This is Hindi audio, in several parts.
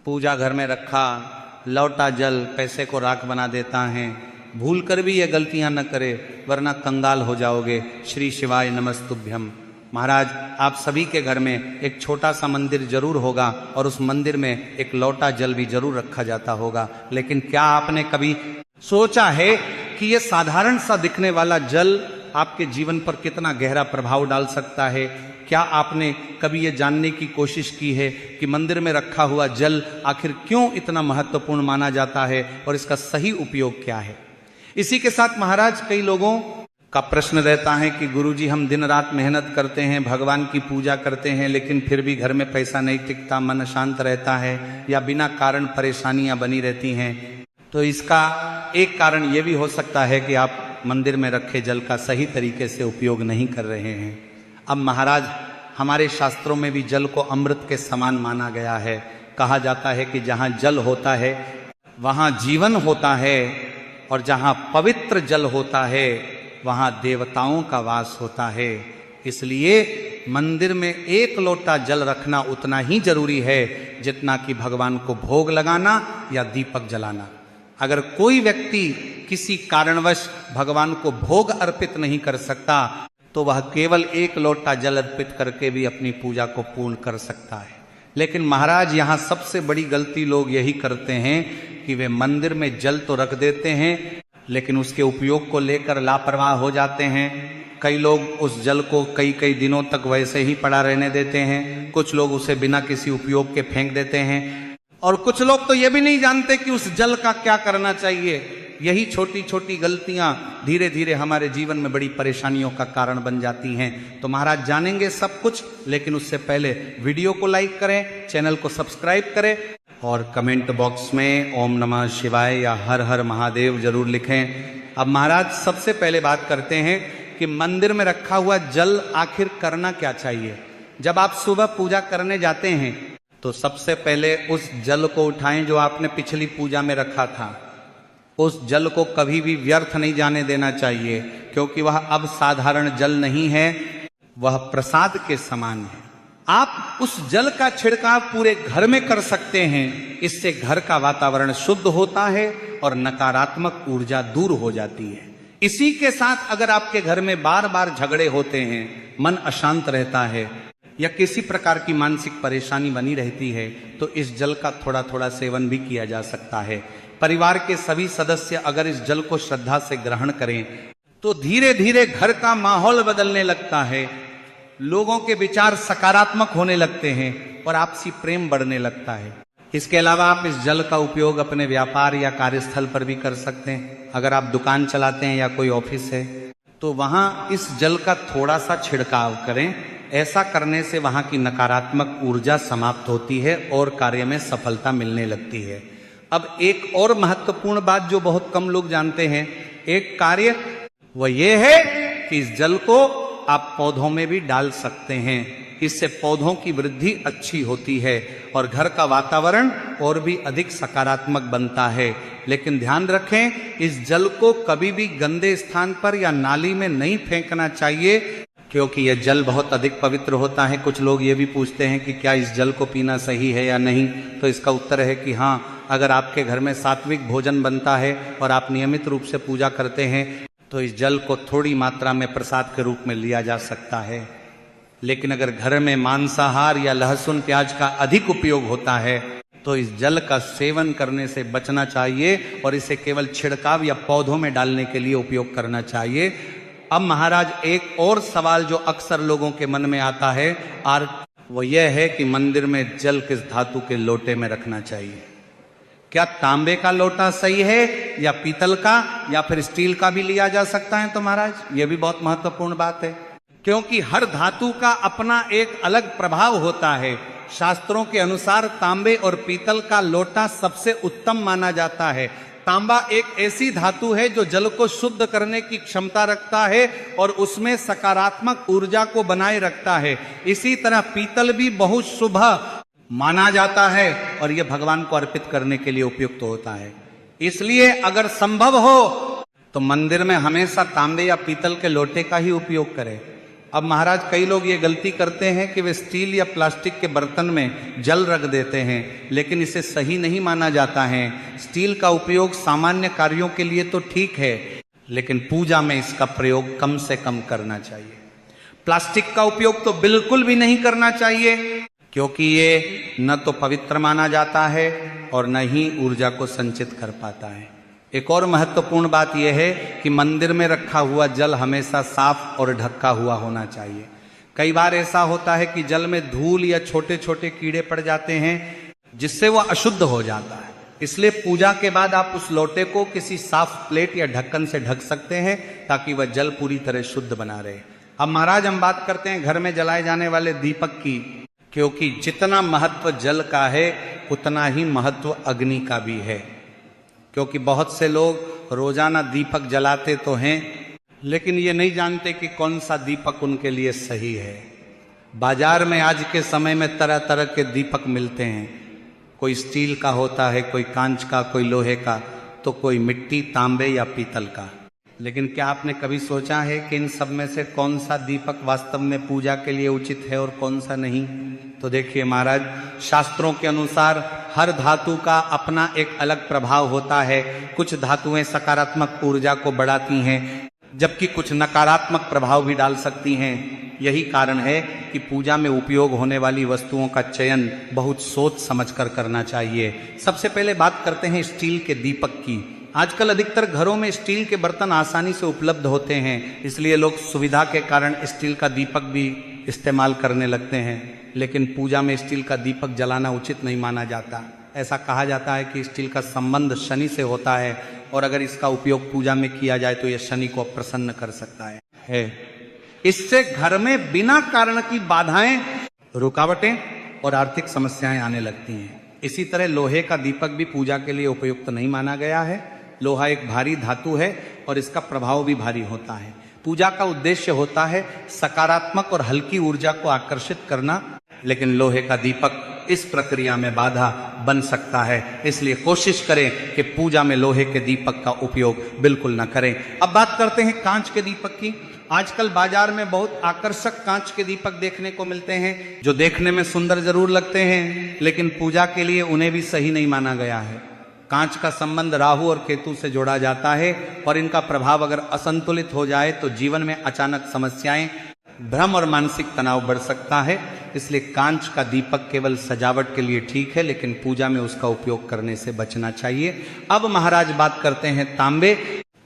पूजा घर में रखा, लौटा जल पैसे को राख बना देता है। भूल कर भी ये गलतियां न करे वरना कंगाल हो जाओगे। श्री शिवाय नमस्तुभ्यम। महाराज आप सभी के घर में एक छोटा सा मंदिर जरूर होगा और उस मंदिर में एक लौटा जल भी जरूर रखा जाता होगा, लेकिन क्या आपने कभी सोचा है कि ये साधारण सा दिखने वाला जल आपके जीवन पर कितना गहरा प्रभाव डाल सकता है? क्या आपने कभी ये जानने की कोशिश की है कि मंदिर में रखा हुआ जल आखिर क्यों इतना महत्वपूर्ण माना जाता है और इसका सही उपयोग क्या है? इसी के साथ महाराज कई लोगों का प्रश्न रहता है कि गुरुजी हम दिन रात मेहनत करते हैं, भगवान की पूजा करते हैं, लेकिन फिर भी घर में पैसा नहीं टिकता, मन अशांत रहता है या बिना कारण परेशानियां बनी रहती हैं। तो इसका एक कारण ये भी हो सकता है कि आप मंदिर में रखे जल का सही तरीके से उपयोग नहीं कर रहे हैं। अब महाराज हमारे शास्त्रों में भी जल को अमृत के समान माना गया है। कहा जाता है कि जहाँ जल होता है वहाँ जीवन होता है और जहाँ पवित्र जल होता है वहाँ देवताओं का वास होता है। इसलिए मंदिर में एक लोटा जल रखना उतना ही जरूरी है जितना कि भगवान को भोग लगाना या दीपक जलाना। अगर कोई व्यक्ति किसी कारणवश भगवान को भोग अर्पित नहीं कर सकता तो वह केवल एक लोटा जल अर्पित करके भी अपनी पूजा को पूर्ण कर सकता है। लेकिन महाराज यहाँ सबसे बड़ी गलती लोग यही करते हैं कि वे मंदिर में जल तो रख देते हैं लेकिन उसके उपयोग को लेकर लापरवाह हो जाते हैं। कई लोग उस जल को कई कई दिनों तक वैसे ही पड़ा रहने देते हैं, कुछ लोग उसे बिना किसी उपयोग के फेंक देते हैं और कुछ लोग तो ये भी नहीं जानते कि उस जल का क्या करना चाहिए। यही छोटी छोटी गलतियां धीरे धीरे हमारे जीवन में बड़ी परेशानियों का कारण बन जाती हैं। तो महाराज जानेंगे सब कुछ, लेकिन उससे पहले वीडियो को लाइक करें, चैनल को सब्सक्राइब करें और कमेंट बॉक्स में ओम नमः शिवाय या हर हर महादेव जरूर लिखें। अब महाराज सबसे पहले बात करते हैं कि मंदिर में रखा हुआ जल आखिर करना क्या चाहिए। जब आप सुबह पूजा करने जाते हैं तो सबसे पहले उस जल को उठाएं जो आपने पिछली पूजा में रखा था। उस जल को कभी भी व्यर्थ नहीं जाने देना चाहिए, क्योंकि वह अब साधारण जल नहीं है, वह प्रसाद के समान है। आप उस जल का छिड़काव पूरे घर में कर सकते हैं। इससे घर का वातावरण शुद्ध होता है और नकारात्मक ऊर्जा दूर हो जाती है। इसी के साथ अगर आपके घर में बार बार झगड़े होते हैं, मन अशांत रहता है या किसी प्रकार की मानसिक परेशानी बनी रहती है, तो इस जल का थोड़ा थोड़ा सेवन भी किया जा सकता है। परिवार के सभी सदस्य अगर इस जल को श्रद्धा से ग्रहण करें तो धीरे धीरे घर का माहौल बदलने लगता है, लोगों के विचार सकारात्मक होने लगते हैं और आपसी प्रेम बढ़ने लगता है। इसके अलावा आप इस जल का उपयोग अपने व्यापार या कार्यस्थल पर भी कर सकते हैं। अगर आप दुकान चलाते हैं या कोई ऑफिस है तो वहां इस जल का थोड़ा सा छिड़काव करें। ऐसा करने से वहां की नकारात्मक ऊर्जा समाप्त होती है और कार्य में सफलता मिलने लगती है। अब एक और महत्वपूर्ण बात जो बहुत कम लोग जानते हैं, एक कार्य वह ये है कि इस जल को आप पौधों में भी डाल सकते हैं। इससे पौधों की वृद्धि अच्छी होती है और घर का वातावरण और भी अधिक सकारात्मक बनता है। लेकिन ध्यान रखें, इस जल को कभी भी गंदे स्थान पर या नाली में नहीं फेंकना चाहिए, क्योंकि यह जल बहुत अधिक पवित्र होता है। कुछ लोग ये भी पूछते हैं कि क्या इस जल को पीना सही है या नहीं, तो इसका उत्तर है कि हाँ, अगर आपके घर में सात्विक भोजन बनता है और आप नियमित रूप से पूजा करते हैं तो इस जल को थोड़ी मात्रा में प्रसाद के रूप में लिया जा सकता है। लेकिन अगर घर में मांसाहार या लहसुन प्याज का अधिक उपयोग होता है तो इस जल का सेवन करने से बचना चाहिए और इसे केवल छिड़काव या पौधों में डालने के लिए उपयोग करना चाहिए। अब महाराज एक और सवाल जो अक्सर लोगों के मन में आता है और वो यह है कि मंदिर में जल किस धातु के लोटे में रखना चाहिए। क्या तांबे का लोटा सही है या पीतल का या फिर स्टील का भी लिया जा सकता है? तो महाराज ये भी बहुत महत्वपूर्ण बात है, क्योंकि हर धातु का अपना एक अलग प्रभाव होता है। शास्त्रों के अनुसार तांबे और पीतल का लोटा सबसे उत्तम माना जाता है। तांबा एक ऐसी धातु है जो जल को शुद्ध करने की क्षमता रखता है और उसमें सकारात्मक ऊर्जा को बनाए रखता है। इसी तरह पीतल भी बहुत शुभ माना जाता है और यह भगवान को अर्पित करने के लिए उपयुक्त होता है। इसलिए अगर संभव हो तो मंदिर में हमेशा तांबे या पीतल के लोटे का ही उपयोग करें। अब महाराज कई लोग ये गलती करते हैं कि वे स्टील या प्लास्टिक के बर्तन में जल रख देते हैं, लेकिन इसे सही नहीं माना जाता है। स्टील का उपयोग सामान्य कार्यों के लिए तो ठीक है, लेकिन पूजा में इसका प्रयोग कम से कम करना चाहिए। प्लास्टिक का उपयोग तो बिल्कुल भी नहीं करना चाहिए, क्योंकि ये न तो पवित्र माना जाता है और न ही ऊर्जा को संचित कर पाता है। एक और महत्वपूर्ण बात यह है कि मंदिर में रखा हुआ जल हमेशा साफ और ढका हुआ होना चाहिए। कई बार ऐसा होता है कि जल में धूल या छोटे छोटे कीड़े पड़ जाते हैं, जिससे वह अशुद्ध हो जाता है। इसलिए पूजा के बाद आप उस लोटे को किसी साफ प्लेट या ढक्कन से ढक सकते हैं, ताकि वह जल पूरी तरह शुद्ध बना रहे। अब महाराज हम बात करते हैं घर में जलाए जाने वाले दीपक की, क्योंकि जितना महत्व जल का है उतना ही महत्व अग्नि का भी है। क्योंकि बहुत से लोग रोजाना दीपक जलाते तो हैं, लेकिन ये नहीं जानते कि कौन सा दीपक उनके लिए सही है। बाजार में आज के समय में तरह तरह के दीपक मिलते हैं, कोई स्टील का होता है, कोई कांच का, कोई लोहे का, तो कोई मिट्टी, तांबे या पीतल का। लेकिन क्या आपने कभी सोचा है कि इन सब में से कौन सा दीपक वास्तव में पूजा के लिए उचित है और कौन सा नहीं? तो देखिए महाराज, शास्त्रों के अनुसार हर धातु का अपना एक अलग प्रभाव होता है। कुछ धातुएं सकारात्मक ऊर्जा को बढ़ाती हैं, जबकि कुछ नकारात्मक प्रभाव भी डाल सकती हैं। यही कारण है कि पूजा में उपयोग होने वाली वस्तुओं का चयन बहुत सोच समझकर करना चाहिए। सबसे पहले बात करते हैं स्टील के दीपक की। आजकल अधिकतर घरों में स्टील के बर्तन आसानी से उपलब्ध होते हैं, इसलिए लोग सुविधा के कारण स्टील का दीपक भी इस्तेमाल करने लगते हैं। लेकिन पूजा में स्टील का दीपक जलाना उचित नहीं माना जाता। ऐसा कहा जाता है कि स्टील का संबंध शनि से होता है, और अगर इसका उपयोग पूजा में किया जाए तो यह शनि को प्रसन्न कर सकता है। इससे घर में बिना कारण की बाधाएं, रुकावटें और आर्थिक समस्याएं आने लगती हैं। इसी तरह लोहे का दीपक भी पूजा के लिए उपयुक्त नहीं माना गया है। लोहा एक भारी धातु है और इसका प्रभाव भी भारी होता है। पूजा का उद्देश्य होता है सकारात्मक और हल्की ऊर्जा को आकर्षित करना, लेकिन लोहे का दीपक इस प्रक्रिया में बाधा बन सकता है। इसलिए कोशिश करें कि पूजा में लोहे के दीपक का उपयोग बिल्कुल न करें। अब बात करते हैं कांच के दीपक की। आजकल बाजार में बहुत आकर्षक कांच के दीपक देखने को मिलते हैं, जो देखने में सुंदर जरूर लगते हैं, लेकिन पूजा के लिए उन्हें भी सही नहीं माना गया है। कांच का संबंध राहु और केतु से जोड़ा जाता है, और इनका प्रभाव अगर असंतुलित हो जाए तो जीवन में अचानक समस्याएं, भ्रम और मानसिक तनाव बढ़ सकता है। इसलिए कांच का दीपक केवल सजावट के लिए ठीक है, लेकिन पूजा में उसका उपयोग करने से बचना चाहिए। अब महाराज बात करते हैं तांबे,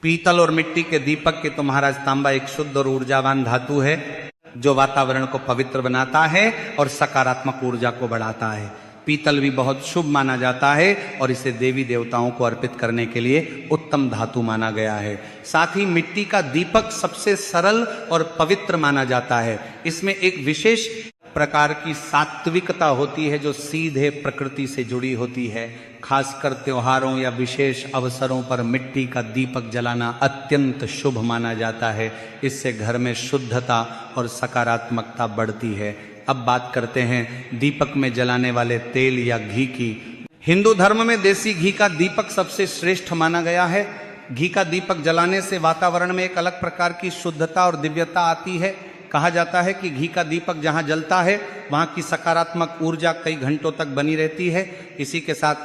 पीतल और मिट्टी के दीपक के। तो महाराज तांबा एक शुद्ध और ऊर्जावान धातु है, जो वातावरण को पवित्र बनाता है और सकारात्मक ऊर्जा को बढ़ाता है। पीतल भी बहुत शुभ माना जाता है और इसे देवी देवताओं को अर्पित करने के लिए उत्तम धातु माना गया है। साथ ही मिट्टी का दीपक सबसे सरल और पवित्र माना जाता है। इसमें एक विशेष प्रकार की सात्विकता होती है, जो सीधे प्रकृति से जुड़ी होती है। खासकर त्योहारों या विशेष अवसरों पर मिट्टी का दीपक जलाना अत्यंत शुभ माना जाता है। इससे घर में शुद्धता और सकारात्मकता बढ़ती है। अब बात करते हैं दीपक में जलाने वाले तेल या घी की। हिंदू धर्म में देसी घी का दीपक सबसे श्रेष्ठ माना गया है। घी का दीपक जलाने से वातावरण में एक अलग प्रकार की शुद्धता और दिव्यता आती है। कहा जाता है कि घी का दीपक जहां जलता है वहां की सकारात्मक ऊर्जा कई घंटों तक बनी रहती है। इसी के साथ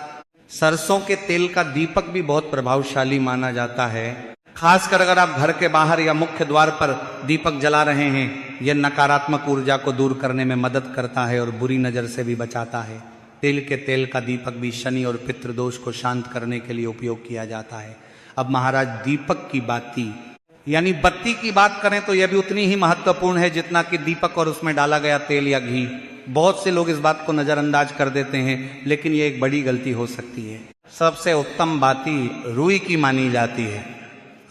सरसों के तेल का दीपक भी बहुत प्रभावशाली माना जाता है। खासकर अगर आप घर के बाहर या मुख्य द्वार पर दीपक जला रहे हैं, यह नकारात्मक ऊर्जा को दूर करने में मदद करता है और बुरी नजर से भी बचाता है। तिल के तेल का दीपक भी शनि और पितृदोष को शांत करने के लिए उपयोग किया जाता है। अब महाराज दीपक की बाती यानी बत्ती की बात करें तो यह भी उतनी ही महत्वपूर्ण है जितना कि दीपक और उसमें डाला गया तेल या घी। बहुत से लोग इस बात को नजरअंदाज कर देते हैं, लेकिन यह एक बड़ी गलती हो सकती है। सबसे उत्तम बाती रुई की मानी जाती है।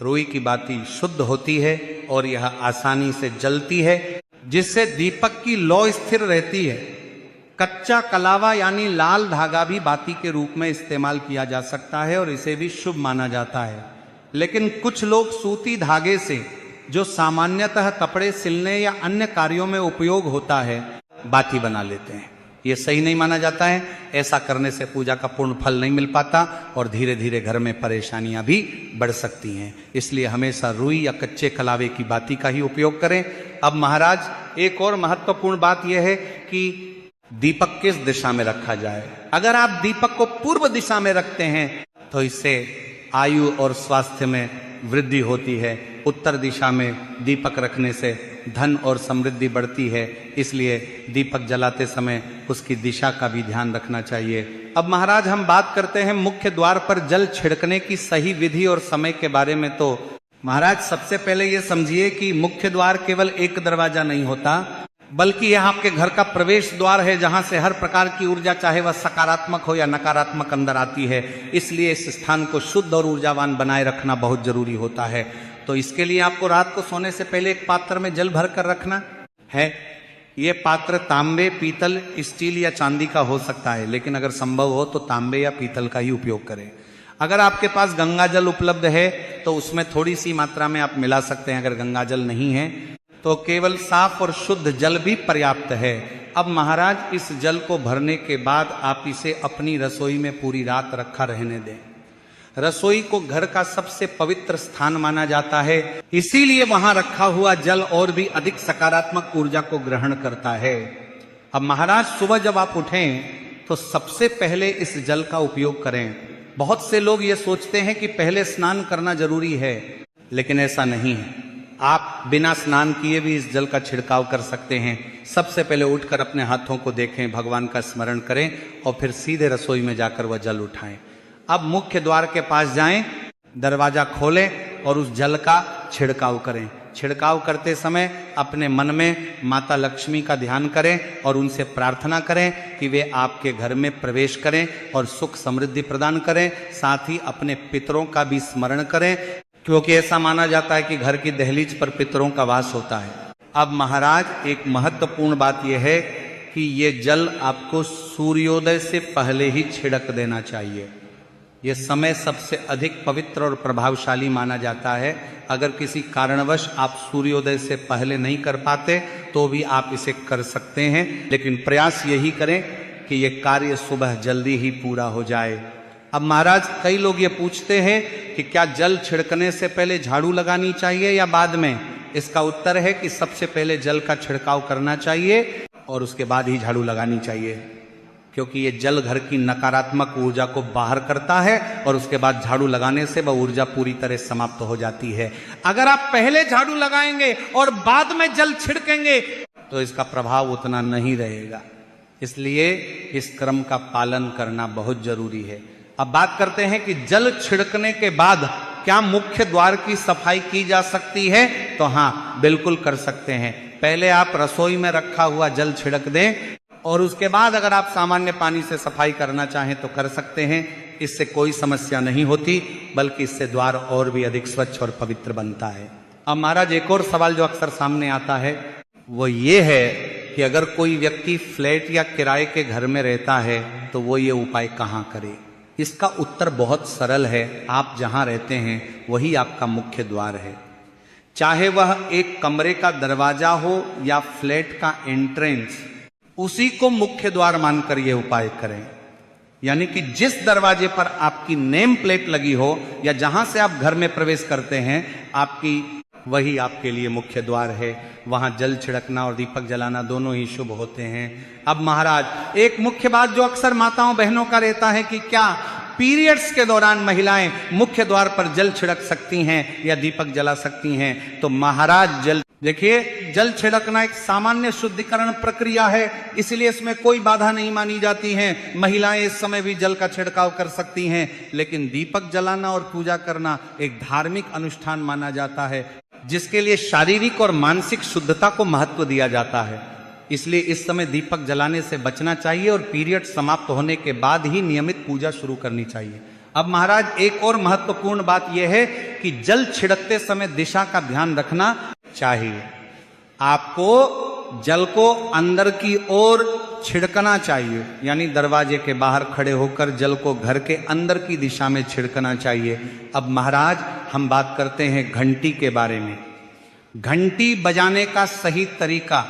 रुई की बाती शुद्ध होती है और यह आसानी से जलती है, जिससे दीपक की लौ स्थिर रहती है। कच्चा कलावा यानी लाल धागा भी बाती के रूप में इस्तेमाल किया जा सकता है और इसे भी शुभ माना जाता है। लेकिन कुछ लोग सूती धागे से, जो सामान्यतः कपड़े सिलने या अन्य कार्यों में उपयोग होता है, बाती बना लेते हैं। ये सही नहीं माना जाता है। ऐसा करने से पूजा का पूर्ण फल नहीं मिल पाता और धीरे धीरे घर में परेशानियां भी बढ़ सकती हैं। इसलिए हमेशा रुई या कच्चे कलावे की बाती का ही उपयोग करें। अब महाराज एक और महत्वपूर्ण बात यह है कि दीपक किस दिशा में रखा जाए। अगर आप दीपक को पूर्व दिशा में रखते हैं तो इससे आयु और स्वास्थ्य में वृद्धि होती है। उत्तर दिशा में दीपक रखने से धन और समृद्धि बढ़ती है। इसलिए दीपक जलाते समय उसकी दिशा का भी ध्यान रखना चाहिए। अब महाराज हम बात करते हैं मुख्य द्वार पर जल छिड़कने की सही विधि और समय के बारे में। तो महाराज सबसे पहले ये समझिए कि मुख्य द्वार केवल एक दरवाजा नहीं होता, बल्कि यह आपके घर का प्रवेश द्वार है, जहां से हर प्रकार की ऊर्जा, चाहे वह सकारात्मक हो या नकारात्मक, अंदर आती है। इसलिए इस स्थान को शुद्ध और ऊर्जावान बनाए रखना बहुत जरूरी होता है। तो इसके लिए आपको रात को सोने से पहले एक पात्र में जल भर कर रखना है। ये पात्र तांबे, पीतल, स्टील या चांदी का हो सकता है, लेकिन अगर संभव हो तो तांबे या पीतल का ही उपयोग करें। अगर आपके पास गंगा जल उपलब्ध है तो उसमें थोड़ी सी मात्रा में आप मिला सकते हैं। अगर गंगा जल नहीं है तो केवल साफ और शुद्ध जल भी पर्याप्त है। अब महाराज इस जल को भरने के बाद आप इसे अपनी रसोई में पूरी रात रखा रहने दें। रसोई को घर का सबसे पवित्र स्थान माना जाता है, इसीलिए वहां रखा हुआ जल और भी अधिक सकारात्मक ऊर्जा को ग्रहण करता है। अब महाराज सुबह जब आप उठें तो सबसे पहले इस जल का उपयोग करें। बहुत से लोग ये सोचते हैं कि पहले स्नान करना जरूरी है, लेकिन ऐसा नहीं है। आप बिना स्नान किए भी इस जल का छिड़काव कर सकते हैं। सबसे पहले उठकर अपने हाथों को देखें, भगवान का स्मरण करें और फिर सीधे रसोई में जाकर वह जल उठाएं। अब मुख्य द्वार के पास जाएं, दरवाजा खोलें और उस जल का छिड़काव करें। छिड़काव करते समय अपने मन में माता लक्ष्मी का ध्यान करें और उनसे प्रार्थना करें कि वे आपके घर में प्रवेश करें और सुख समृद्धि प्रदान करें। साथ ही अपने पितरों का भी स्मरण करें, क्योंकि ऐसा माना जाता है कि घर की दहलीज पर पितरों का वास होता है। अब महाराज एक महत्वपूर्ण बात यह है कि ये जल आपको सूर्योदय से पहले ही छिड़क देना चाहिए। यह समय सबसे अधिक पवित्र और प्रभावशाली माना जाता है। अगर किसी कारणवश आप सूर्योदय से पहले नहीं कर पाते तो भी आप इसे कर सकते हैं, लेकिन प्रयास यही करें कि यह कार्य सुबह जल्दी ही पूरा हो जाए। अब महाराज कई लोग ये पूछते हैं कि क्या जल छिड़कने से पहले झाड़ू लगानी चाहिए या बाद में। इसका उत्तर है कि सबसे पहले जल का छिड़काव करना चाहिए और उसके बाद ही झाड़ू लगानी चाहिए, क्योंकि ये जल घर की नकारात्मक ऊर्जा को बाहर करता है और उसके बाद झाड़ू लगाने से वह ऊर्जा पूरी तरह समाप्त हो जाती है। अगर आप पहले झाड़ू लगाएंगे और बाद में जल छिड़केंगे तो इसका प्रभाव उतना नहीं रहेगा। इसलिए इस क्रम का पालन करना बहुत जरूरी है। अब बात करते हैं कि जल छिड़कने के बाद क्या मुख्य द्वार की सफाई की जा सकती है। तो हाँ, बिल्कुल कर सकते हैं। पहले आप रसोई में रखा हुआ जल छिड़क दें और उसके बाद अगर आप सामान्य पानी से सफाई करना चाहें तो कर सकते हैं। इससे कोई समस्या नहीं होती, बल्कि इससे द्वार और भी अधिक स्वच्छ और पवित्र बनता है। अब महाराज एक और सवाल जो अक्सर सामने आता है वो ये है कि अगर कोई व्यक्ति फ्लैट या किराए के घर में रहता है तो वो ये उपाय कहाँ करे। इसका उत्तर बहुत सरल है। आप जहां रहते हैं वही आपका मुख्य द्वार है। चाहे वह एक कमरे का दरवाजा हो या फ्लैट का एंट्रेंस, उसी को मुख्य द्वार मानकर यह उपाय करें। यानी कि जिस दरवाजे पर आपकी नेम प्लेट लगी हो या जहां से आप घर में प्रवेश करते हैं, आपकी वही आपके लिए मुख्य द्वार है। वहां जल छिड़कना और दीपक जलाना दोनों ही शुभ होते हैं। अब महाराज एक मुख्य बात जो अक्सर माताओं बहनों का रहता है कि क्या पीरियड्स के दौरान महिलाएं मुख्य द्वार पर जल छिड़क सकती हैं या दीपक जला सकती हैं। तो महाराज देखिए, जल छिड़कना एक सामान्य शुद्धिकरण प्रक्रिया है, इसलिए इसमें कोई बाधा नहीं मानी जाती है। महिलाएं इस समय भी जल का छिड़काव कर सकती हैं, लेकिन दीपक जलाना और पूजा करना एक धार्मिक अनुष्ठान माना जाता है, जिसके लिए शारीरिक और मानसिक शुद्धता को महत्व दिया जाता है। इसलिए इस समय दीपक जलाने से बचना चाहिए और पीरियड समाप्त होने के बाद ही नियमित पूजा शुरू करनी चाहिए। अब महाराज एक और महत्वपूर्ण बात यह है कि जल छिड़कते समय दिशा का ध्यान रखना चाहिए। आपको जल को अंदर की ओर छिड़कना चाहिए, यानी दरवाजे के बाहर खड़े होकर जल को घर के अंदर की दिशा में छिड़कना चाहिए। अब महाराज हम बात करते हैं घंटी के बारे में। घंटी बजाने का सही तरीका,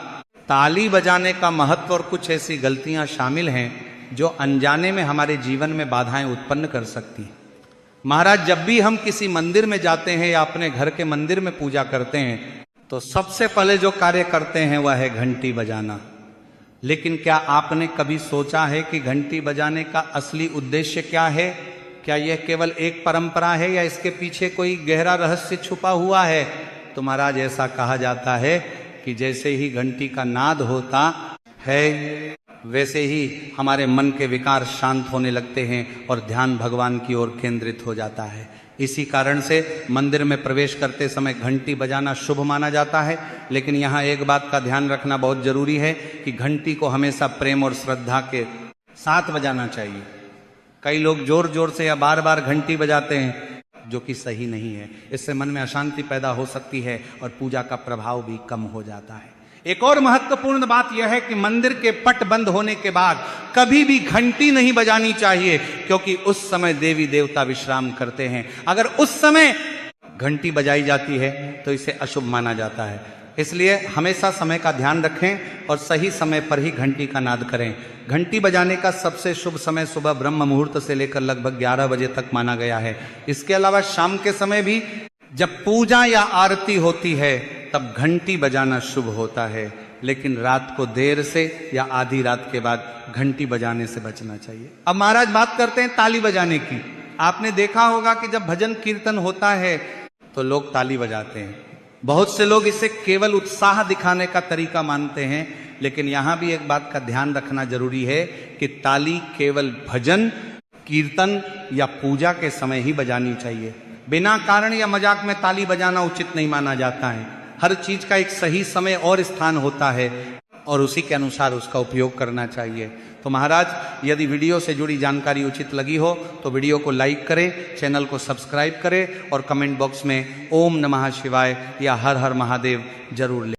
ताली बजाने का महत्व और कुछ ऐसी गलतियां शामिल हैं जो अनजाने में हमारे जीवन में बाधाएं उत्पन्न कर सकती हैं। महाराज, जब भी हम किसी मंदिर में जाते हैं या अपने घर के मंदिर में पूजा करते हैं तो सबसे पहले जो कार्य करते हैं वह है घंटी बजाना। लेकिन क्या आपने कभी सोचा है कि घंटी बजाने का असली उद्देश्य क्या है? क्या यह केवल एक परंपरा है या इसके पीछे कोई गहरा रहस्य छुपा हुआ है? तो महाराज, ऐसा कहा जाता है कि जैसे ही घंटी का नाद होता है वैसे ही हमारे मन के विकार शांत होने लगते हैं और ध्यान भगवान की ओर केंद्रित हो जाता है। इसी कारण से मंदिर में प्रवेश करते समय घंटी बजाना शुभ माना जाता है। लेकिन यहाँ एक बात का ध्यान रखना बहुत जरूरी है कि घंटी को हमेशा प्रेम और श्रद्धा के साथ बजाना चाहिए। कई लोग जोर जोर से या बार बार घंटी बजाते हैं, जो कि सही नहीं है। इससे मन में अशांति पैदा हो सकती है और पूजा का प्रभाव भी कम हो जाता है। एक और महत्वपूर्ण बात यह है कि मंदिर के पट बंद होने के बाद कभी भी घंटी नहीं बजानी चाहिए, क्योंकि उस समय देवी देवता विश्राम करते हैं। अगर उस समय घंटी बजाई जाती है तो इसे अशुभ माना जाता है। इसलिए हमेशा समय का ध्यान रखें और सही समय पर ही घंटी का नाद करें। घंटी बजाने का सबसे शुभ समय सुबह ब्रह्म मुहूर्त से लेकर लगभग 11 बजे तक माना गया है। इसके अलावा शाम के समय भी जब पूजा या आरती होती है तब घंटी बजाना शुभ होता है। लेकिन रात को देर से या आधी रात के बाद घंटी बजाने से बचना चाहिए। अब महाराज बात करते हैं ताली बजाने की। आपने देखा होगा कि जब भजन कीर्तन होता है तो लोग ताली बजाते हैं। बहुत से लोग इसे केवल उत्साह दिखाने का तरीका मानते हैं, लेकिन यहाँ भी एक बात का ध्यान रखना जरूरी है कि ताली केवल भजन कीर्तन या पूजा के समय ही बजानी चाहिए। बिना कारण या मजाक में ताली बजाना उचित नहीं माना जाता है। हर चीज का एक सही समय और स्थान होता है और उसी के अनुसार उसका उपयोग करना चाहिए। तो महाराज, यदि वीडियो से जुड़ी जानकारी उचित लगी हो तो वीडियो को लाइक करें, चैनल को सब्सक्राइब करें और कमेंट बॉक्स में ओम नमः शिवाय या हर हर महादेव जरूर लें।